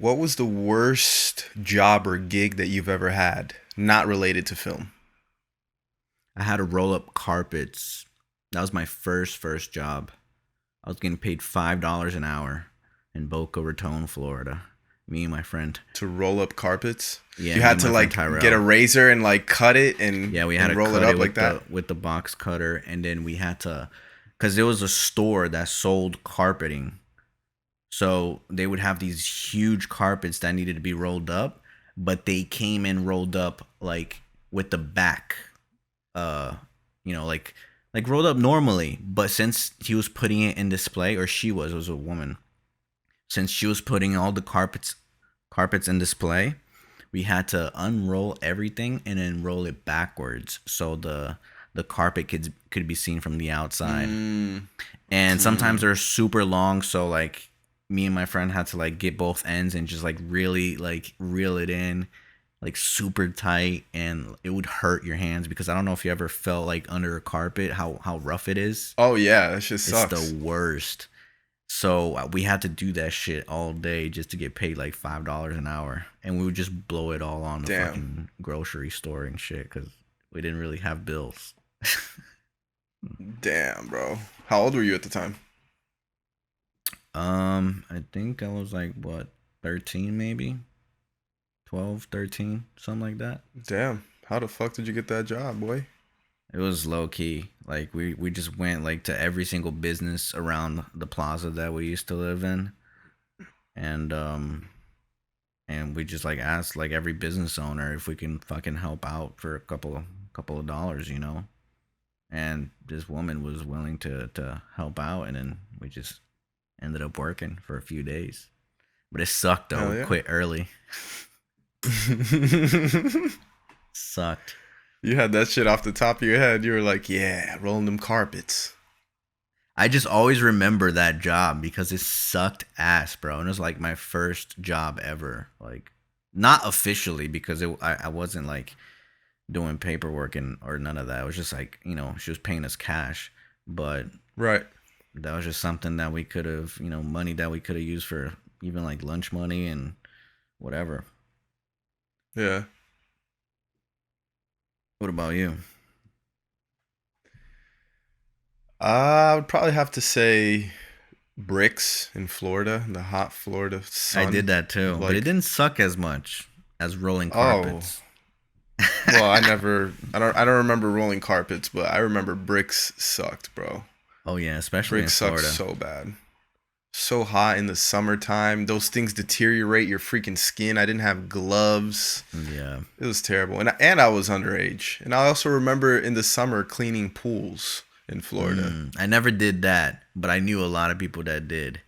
what was the worst job or gig that you've ever had, not related to film? I had to roll up carpets. That was my first job. I was getting paid $5 an hour in Boca Raton, Florida. Me and my friend. To roll up carpets? Yeah, You me had and to my friend like get Tyrell. a razor and like cut it Yeah, we had and to roll it cut up it like that? with the box cutter, and then we had to, cause there was a store that sold carpeting, so they would have these huge carpets that needed to be rolled up, but they came in rolled up like with the back, uh, like rolled up normally. But since he was putting it in display, or it was a woman, since she was putting all the carpets in display, we had to unroll everything and then roll it backwards so the carpet could be seen from the outside. Mm, And sometimes mm. they're super long, so like me and my friend had to like get both ends and just like really like reel it in like super tight, and it would hurt your hands because I don't know if you ever felt like under a carpet how rough it is. Oh yeah, that shit It's the sucks. worst. So we had to do that shit all day just to get paid like $5 an hour, and we would just blow it all on the Damn. fucking grocery store and shit because we didn't really have bills. Damn, bro. How old were you at the time? I think I was like what, 13 maybe, 12, 13, something like that. Damn. How the fuck did you get that job, boy? It was low key. Like we just went like to every single business around the plaza that we used to live in, and and we just like asked like every business owner if we can fucking help out for a couple of dollars, you know. And this woman was willing to help out, and then we just ended up working for a few days. But it sucked though. Hell We yeah. quit early. Sucked. You had that shit off the top of your head. You were like, yeah, rolling them carpets. I just always remember that job because it sucked ass, bro. And it was like my first job ever. Like, not officially because I wasn't like doing paperwork and or none of that. It was just like, she was paying us cash. But Right. that was just something that we could have, money that we could have used for even like lunch money and whatever. Yeah. What about you? I would probably have to say bricks in Florida, the hot Florida I did sun. that too, but it Like, didn't suck as much as rolling oh, carpets. well, I don't remember rolling carpets, but I remember bricks sucked, bro. Oh yeah, especially in Bricks sucked Florida. so bad. So hot in the summertime. Those things deteriorate your freaking skin. I didn't have gloves. Yeah. It was terrible. And I was underage. And I also remember in the summer cleaning pools in Florida. I never did that, but I knew a lot of people that did,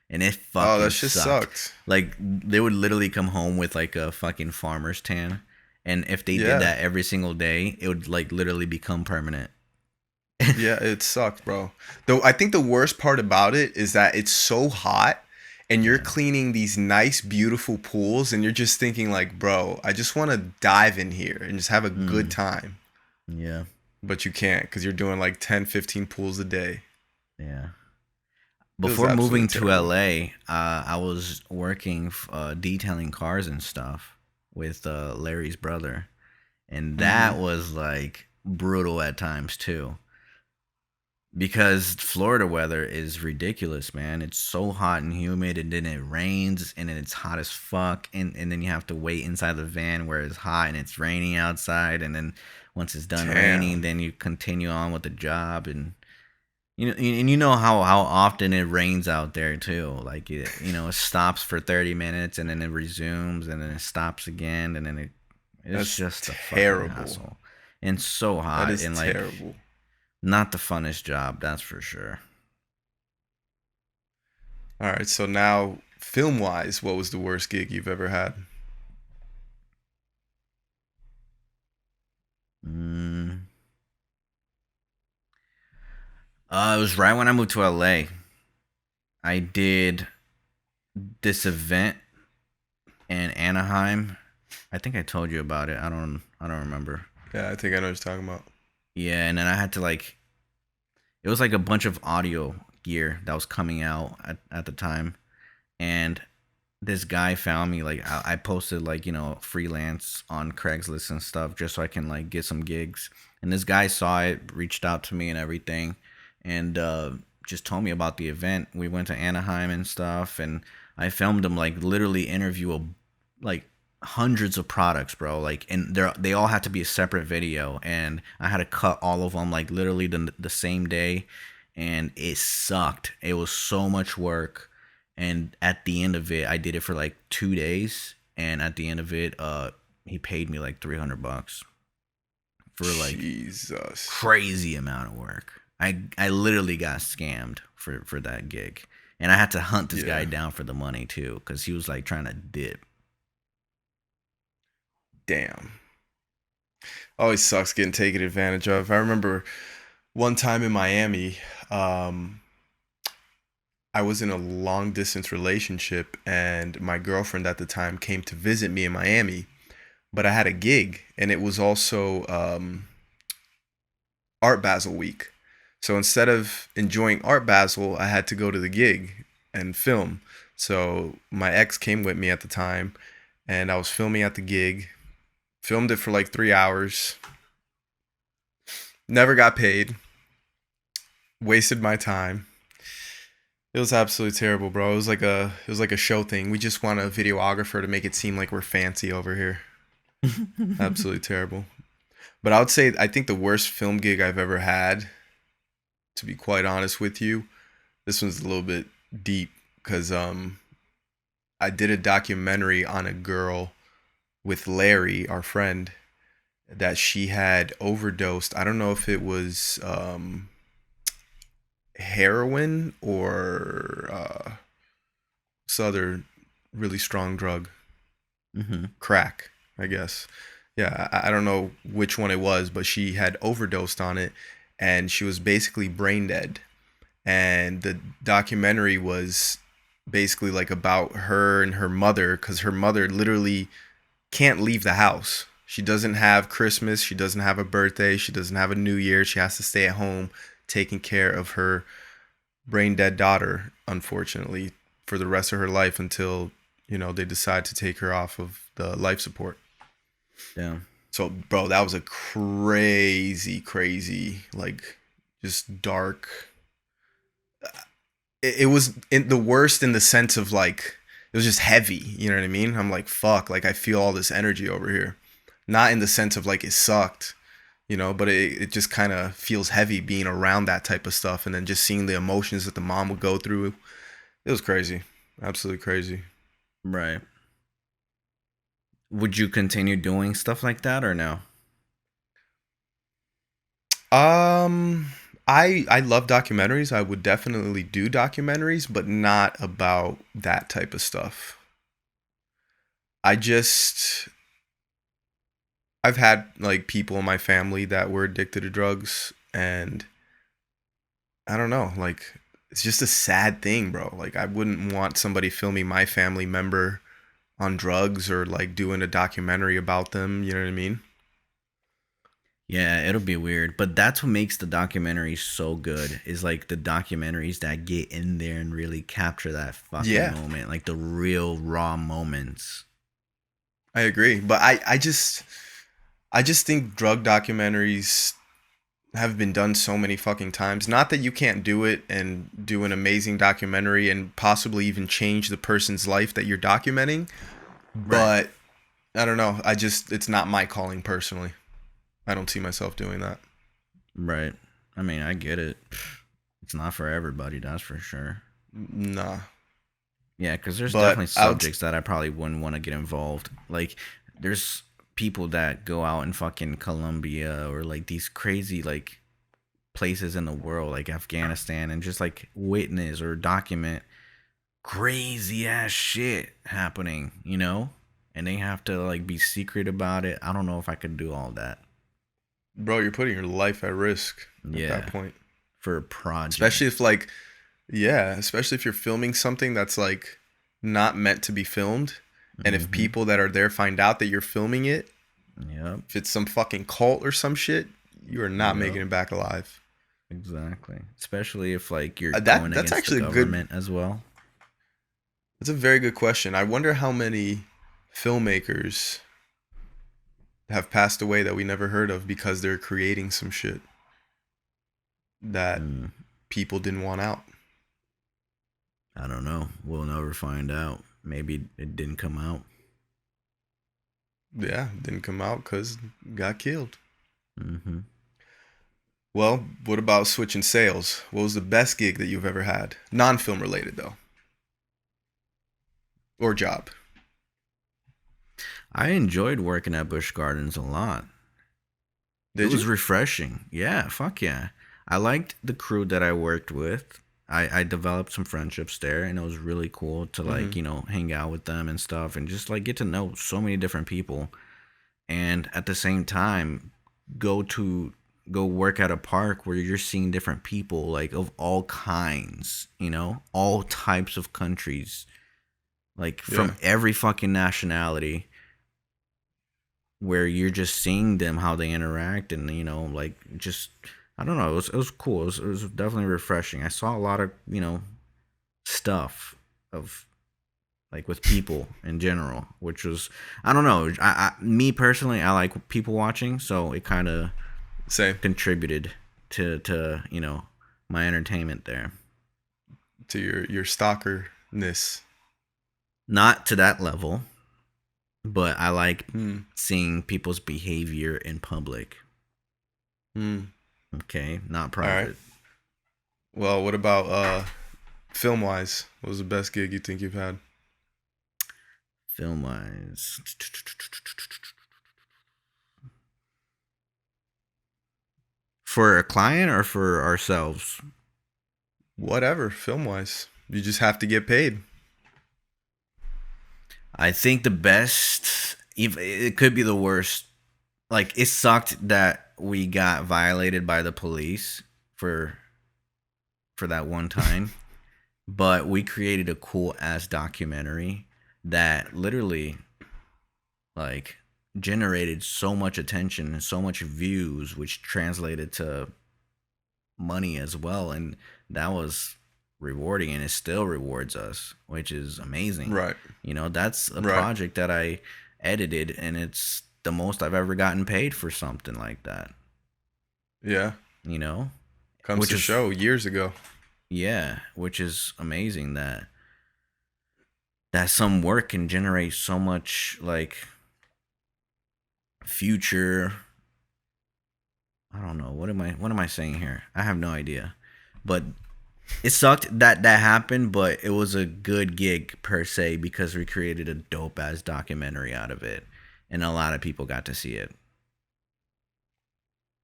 and it Oh, fucking that shit sucked. sucked. Like they would literally come home with like a fucking farmer's tan, and if they did Yeah. that every single day, it would like literally become permanent. Yeah, it sucked, bro. Though I think the worst part about it is that it's so hot and you're Yeah. cleaning these nice, beautiful pools and you're just thinking like, bro, I just want to dive in here and just have a good Mm, time. yeah, But you can't because you're doing like 10, 15 pools a day. yeah. It was Before moving absolutely to terrible. LA, I was working detailing cars and stuff with Larry's brother, and Mm-hmm. that was like brutal at times too. Because Florida weather is ridiculous, man. It's so hot and humid, and then it rains, and then it's hot as fuck, and then you have to wait inside the van where it's hot and it's raining outside, and then once it's done raining, Damn. then you continue on with the job, and you know how often it rains out there too. Like it stops for 30 minutes, and then it resumes, and then it stops again, and then it's That's just a fucking terrible. hassle, and so That hot, is and like terrible. not the funnest job, that's for sure. All right, so now film wise, what was the worst gig you've ever had? Mm. It was right when I moved to LA. I did this event in Anaheim. I think I told you about it. I don't remember. Yeah, I think I know what you're talking about. Yeah, and then I had to like it was like a bunch of audio gear that was coming out at the time, and this guy found me. Like I posted like freelance on Craigslist and stuff just so I can like get some gigs. And this guy saw it, reached out to me and everything, and just told me about the event. We went to Anaheim and stuff, and I filmed him like literally interview like hundreds of products, bro. Like, and they all had to be a separate video, and I had to cut all of them like literally the same day, and it sucked. It was so much work, and at the end of it, I did it for like 2 days, and at the end of it, he paid me like $300 for like Jesus. crazy amount of work. I literally got scammed for that gig, and I had to hunt this guy Yeah. down for the money too, because he was like trying to dip. Damn. Always sucks getting taken advantage of. I remember one time in Miami, um, I was in a long distance relationship, and my girlfriend at the time came to visit me in Miami, but I had a gig, and it was also Art Basel week. So instead of enjoying Art Basel, I had to go to the gig and film. So my ex came with me at the time, and I was filming at the gig. Filmed it for like 3 hours. Never got paid. Wasted my time. It was absolutely terrible, bro. It was like a show thing. We just want a videographer to make it seem like we're fancy over here. Absolutely terrible. But I would say I think the worst film gig I've ever had, to be quite honest with you, this one's a little bit deep because I did a documentary on a girl with Larry, our friend, that she had overdosed. I don't know if it was heroin or some other really strong drug, Hmm. crack, I guess. Yeah, I don't know which one it was, but she had overdosed on it, and she was basically brain dead. And the documentary was basically like about her and her mother, because her mother literally can't leave the house. She doesn't have Christmas. She doesn't have a birthday. She doesn't have a New Year. She has to stay at home taking care of her brain dead daughter, unfortunately, for the rest of her life until, they decide to take her off of the life support. Yeah. So, bro, that was a crazy, crazy, like, just dark. It was in the worst in the sense of like, it was just heavy. You know what I mean? I'm like, fuck, like, I feel all this energy over here. Not in the sense of like it sucked, but it just kind of feels heavy being around that type of stuff, and then just seeing the emotions that the mom would go through. It was crazy. Absolutely crazy. Right. Would you continue doing stuff like that or no? Um, I love documentaries. I would definitely do documentaries, but not about that type of stuff. I just I've had like people in my family that were addicted to drugs, and I don't know, like it's just a sad thing, bro. Like I wouldn't want somebody filming my family member on drugs or like doing a documentary about them, you know what I mean? Yeah, it'll be weird, but that's what makes the documentaries so good. Is like the documentaries that get in there and really capture that fucking Yeah, moment, like the real raw moments. I agree. But I just think drug documentaries have been done so many fucking times. Not that you can't do it and do an amazing documentary and possibly even change the person's life that you're documenting, Right. but I don't know. It's not my calling personally. I don't see myself doing that. Right. I mean, I get it. It's not for everybody, that's for sure. Nah. Yeah, because there's But definitely I would, subjects that I probably wouldn't want to get involved. Like, there's people that go out in fucking Colombia or like these crazy like places in the world, like Afghanistan, and just like witness or document crazy ass shit happening, And they have to like be secret about it. I don't know if I could do all that. bro, you're putting your life at risk at that Yeah, point. for a project. Especially if like, yeah, especially if you're filming something that's like not meant to be filmed. And if Mm-hmm. people that are there find out that you're filming it, Yep. if it's some fucking cult or some shit, you are not making Yep. it back alive. Exactly. Especially if like you're That going that's against the actually a good. government as well. That's a very good question. I wonder how many filmmakers have passed away that we never heard of because they're creating some shit that Hmm. people didn't want out. I don't know. We'll never find out. Maybe it didn't come out. Yeah, didn't come out because got killed. Hmm. Well, what about switching sales? What was the best gig that you've ever had? Non-film related though, or job? I enjoyed working at Busch Gardens a lot. It Did was you? refreshing. Yeah, fuck yeah. I liked the crew that I worked with. I developed some friendships there, and it was really cool to Mm-hmm. like, hang out with them and stuff and just like get to know so many different people. And at the same time, go to go work at a park where you're seeing different people like of all kinds, all types of countries, like Yeah. from every fucking nationality, where you're just seeing them how they interact and like just I don't know, it was cool. It was definitely refreshing. I saw a lot of stuff of like with people in general, which was I don't know. Me personally, I like people watching, so it kind of Same. contributed to my entertainment there. To your stalkerness. Not to that level, but I like Hmm. seeing people's behavior in public. Hmm. Okay, not All right. private. Well, what about film wise? What was the best gig you think you've had? Film wise, for a client or for ourselves? Whatever, film wise. You just have to get paid. I think the best, it could be the worst. Like it sucked that we got violated by the police for for that one time, but we created a cool ass documentary that literally like generated so much attention and so much views, which translated to money as well, and that was rewarding, and it still rewards us, which is amazing. Right. That's a Right. project that I edited, and it's the most I've ever gotten paid for something like that. Yeah. You know, Comes which to is show years ago. yeah, which is amazing that some work can generate so much like future. I don't know what am I saying here. I have no idea, but it sucked that that happened, but it was a good gig per se because we created a dope ass documentary out of it, and a lot of people got to see it.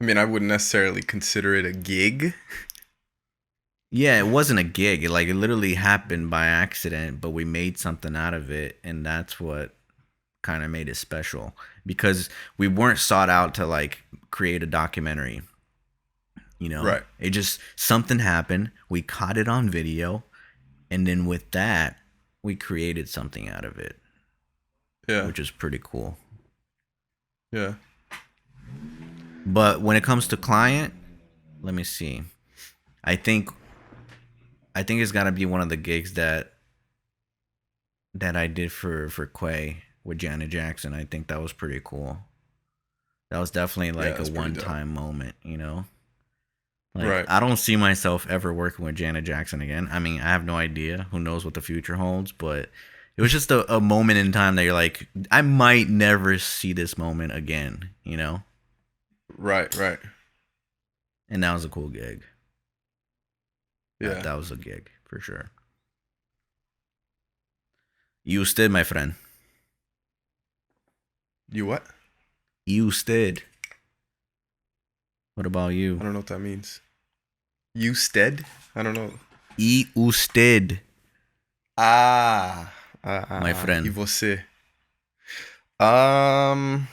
I mean, I wouldn't necessarily consider it a gig. Yeah, it wasn't a gig. It literally happened by accident, but we made something out of it, and that's what kind of made it special because we weren't sought out to like create a documentary. Right. It just something happened. We caught it on video, and then with that, we created something out of it, Yeah. which is pretty cool. Yeah. But when it comes to client, let me see. I think I think it's gotta be one of the gigs that I did for Quay with Janet Jackson. I think that was pretty cool. That was definitely Yeah, like a that's pretty one dope. time moment. Like Right. I don't see myself ever working with Janet Jackson again. I mean, I have no idea. Who knows what the future holds, but it was just a moment in time that you're like, I might never see this moment again. Right. Right. And that was a cool gig. That Yeah. that was a gig for sure. You stood, my friend. You what? You stood. What about I you? don't know what that means. You stead? I don't know. E usted, Ah. my E friend. você? Um,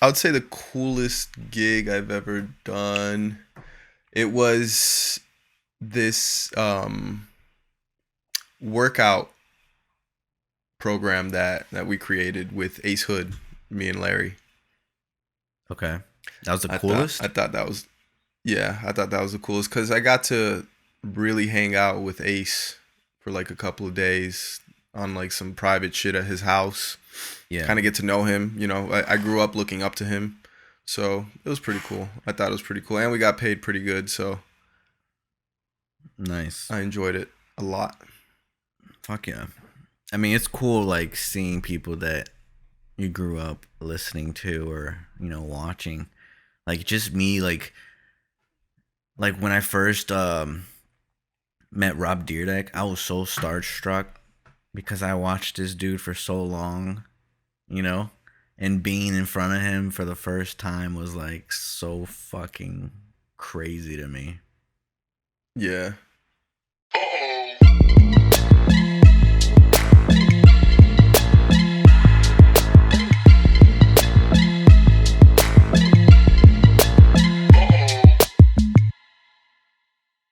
I would say the coolest gig I've ever done. It was this workout program that we created with Ace Hood, me and Larry. Okay. That was the I thought coolest? I thought that was I thought that was the coolest because I got to really hang out with Ace for like a couple of days on like some private shit at his house. Yeah. Kind of get to know him. You know, I grew up looking up to him, so it was pretty cool. I thought it was pretty cool, and we got paid pretty good, so Nice. I enjoyed it a lot. Fuck yeah. I mean, it's cool like seeing people that you grew up listening to or, watching. Like just me like when I first met Rob Deerdeck, I was so starstruck because I watched this dude for so long, you know? And being in front of him for the first time was like so fucking crazy to me. Yeah,